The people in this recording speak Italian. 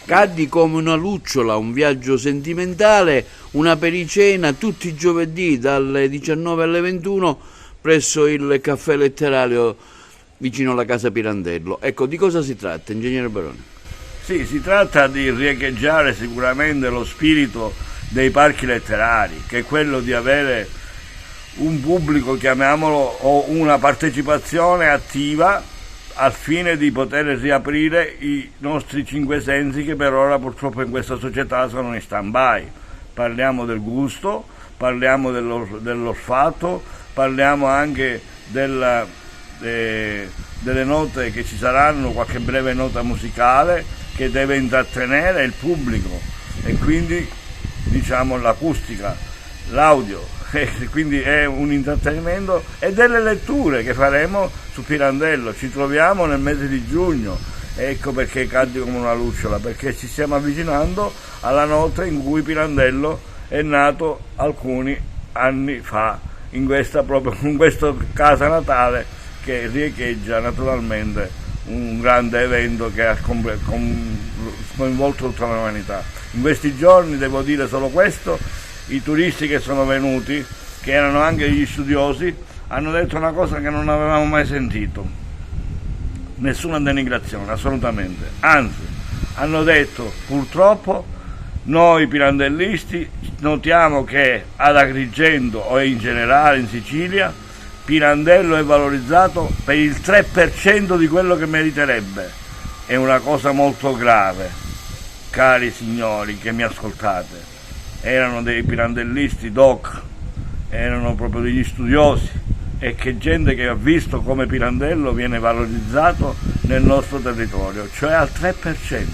Caddi come una lucciola, un viaggio sentimentale, una pericena tutti i giovedì dalle 19 alle 21 presso il caffè letterario vicino alla casa Pirandello. Ecco, di cosa si tratta, ingegnere Barone? Sì, si tratta di riecheggiare sicuramente lo spirito dei parchi letterari, che è quello di avere un pubblico, chiamiamolo, o una partecipazione attiva al fine di poter riaprire i nostri cinque sensi che per ora purtroppo in questa società sono in stand-by. Parliamo del gusto, parliamo dell'olfatto, parliamo anche delle note che ci saranno, qualche breve nota musicale che deve intrattenere il pubblico e quindi diciamo l'acustica, l'audio. Quindi è un intrattenimento e delle letture che faremo su Pirandello. Ci troviamo nel mese di giugno, ecco perché Caddi come una lucciola, perché ci stiamo avvicinando alla notte in cui Pirandello è nato alcuni anni fa in questa casa natale che riecheggia naturalmente un grande evento che ha coinvolto tutta l'umanità. In questi giorni devo dire solo questo: i turisti che sono venuti, che erano anche gli studiosi, hanno detto una cosa che non avevamo mai sentito, nessuna denigrazione, assolutamente, anzi, hanno detto purtroppo noi pirandellisti notiamo che ad Agrigento o in generale in Sicilia Pirandello è valorizzato per il 3% di quello che meriterebbe. È una cosa molto grave, cari signori che mi ascoltate. Erano dei pirandellisti doc, erano proprio degli studiosi, e che gente che ha visto come Pirandello viene valorizzato nel nostro territorio, cioè al 3%.